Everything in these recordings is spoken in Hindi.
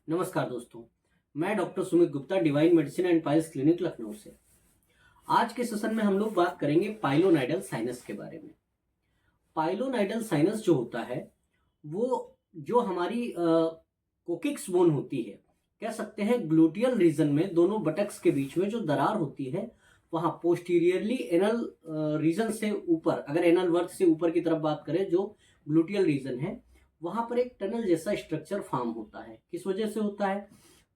नमस्कार दोस्तों, मैं doctor Sumit Gupta divine medicine and piles clinic Lucknow से। आज के सेशन में हम लोग बात करेंगे पाइलोनाइडल साइनस के बारे में। पाइलोनाइडल साइनस जो होता है वो जो हमारी कोकिक्स बोन होती है, कह सकते हैं ग्लूटियल रीजन में दोनों बटक्स के बीच में जो दरार होती है वहां पोस्टीरियरली एनल रीजन से ऊपर, अगर एनल वर्थ से ऊपर की तरफ बात करें जो ग्लूटियल रीजन है, वहां पर एक टनल जैसा स्ट्रक्चर फॉर्म होता है। किस वजह से होता है?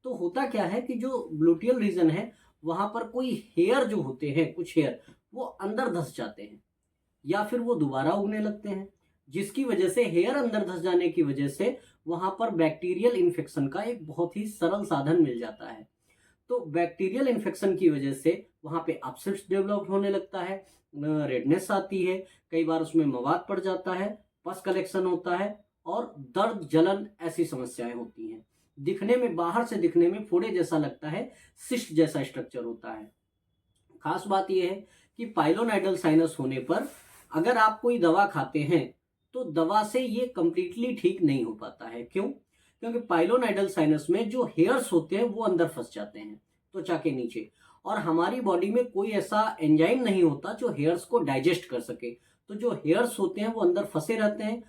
तो होता क्या है कि जो ग्लूटियल रीजन है वहां पर कोई हेयर जो होते हैं, कुछ हेयर वो अंदर धस जाते हैं या फिर वो दोबारा उगने लगते हैं, जिसकी वजह से हेयर अंदर धस जाने की वजह से वहां पर बैक्टीरियल इन्फेक्शन का एक बहुत ही सरल साधन मिल जाता है। तो बैक्टीरियल इन्फेक्शन की वजह से वहां पे अपसेट्स डेवलप होने लगता है, रेडनेस आती है, कई बार उसमें मवाद पड़ जाता है, पस कलेक्शन होता है और दर्द जलन ऐसी समस्याएं होती हैं। दिखने में, बाहर से दिखने में फोड़े जैसा लगता है, सिस्ट जैसा स्ट्रक्चर होता है। खास बात यह है कि पाइलोनाइडल साइनस होने पर अगर आप कोई दवा खाते हैं तो दवा से ये कंप्लीटली ठीक नहीं हो पाता है। क्यों? क्योंकि पाइलोनाइडल साइनस में जो हेयर्स होते हैं वो अंदर फंस जाते हैं त्वचा के नीचे, और हमारी बॉडी में कोई ऐसा एंजाइम नहीं होता जो हेयर्स को डाइजेस्ट कर सके। तो जो हेयर्स होते हैं वो अंदर फंसे रहते हैं।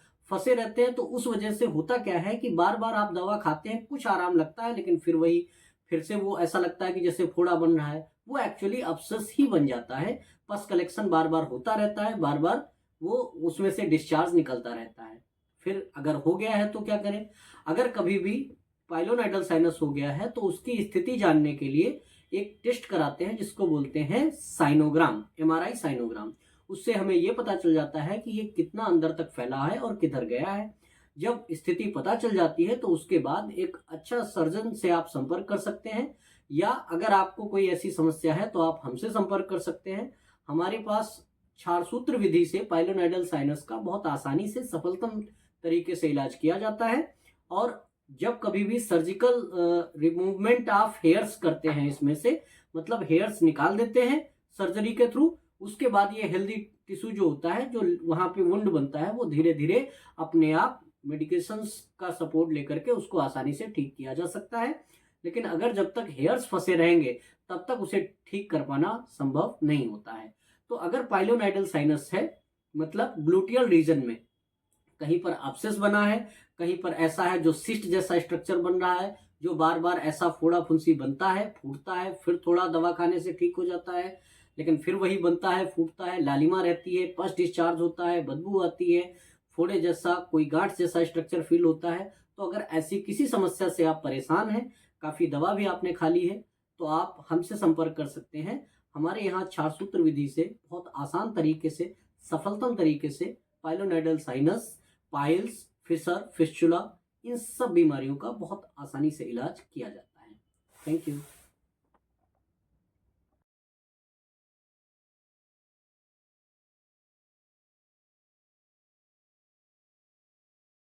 तो उस वजह से होता क्या है कि बार बार आप दवा खाते हैं, कुछ आराम लगता है, लेकिन फिर से वो ऐसा लगता है कि जैसे फोड़ा बन रहा है, वो एक्चुअली अब्सेस ही बन जाता है। पस कलेक्शन बार बार होता रहता है, बार बार वो उसमें से डिस्चार्ज निकलता रहता है। फिर अगर हो गया है तो क्या करें? अगर कभी भी पाइलोनाइडल साइनस हो गया है तो उसकी स्थिति जानने के लिए एक टेस्ट कराते हैं जिसको बोलते हैं साइनोग्राम, एमआरआई साइनोग्राम। उससे हमें यह पता चल जाता है कि ये कितना अंदर तक फैला है और किधर गया है। जब स्थिति पता चल जाती है तो उसके बाद एक अच्छा सर्जन से आप संपर्क कर सकते हैं, या अगर आपको कोई ऐसी समस्या है तो आप हमसे संपर्क कर सकते हैं। हमारे पास क्षार सूत्र विधि से पाइलोनाइडल साइनस का बहुत आसानी से सफलतम तरीके से इलाज किया जाता है। और जब कभी भी सर्जिकल रिमूवमेंट ऑफ हेयर्स करते हैं, इसमें से मतलब हेयर्स निकाल देते हैं सर्जरी के थ्रू, उसके बाद ये हेल्दी टिश्यू जो होता है, जो वहां पे वुंड बनता है, वो धीरे धीरे अपने आप मेडिकेशंस का सपोर्ट लेकर के उसको आसानी से ठीक किया जा सकता है। लेकिन अगर जब तक हेयर्स फंसे रहेंगे तब तक उसे ठीक कर पाना संभव नहीं होता है। तो अगर पाइलोनाइडल साइनस है, मतलब ग्लूटियल रीजन में कहीं पर अब्सेस बना है, कहीं पर ऐसा है जो सिस्ट जैसा स्ट्रक्चर बन रहा है, जो बार बार ऐसा फोड़ा फुंसी बनता है, फूटता है, फिर थोड़ा दवा खाने से ठीक हो जाता है, लेकिन फिर वही बनता है, फूटता है, लालिमा रहती है, पस डिस्चार्ज होता है, बदबू आती है, फोड़े जैसा, कोई गांठ जैसा स्ट्रक्चर फील होता है। तो अगर ऐसी किसी समस्या से आप परेशान हैं, काफी दवा भी आपने खा ली है, तो आप हमसे संपर्क कर सकते हैं। हमारे यहाँ क्षार सूत्र विधि से बहुत आसान तरीके से, सफलतम तरीके से pilonidal sinus, piles, fissure, fistula, इन सब बीमारियों का बहुत आसानी से इलाज किया जाता है। Thank you.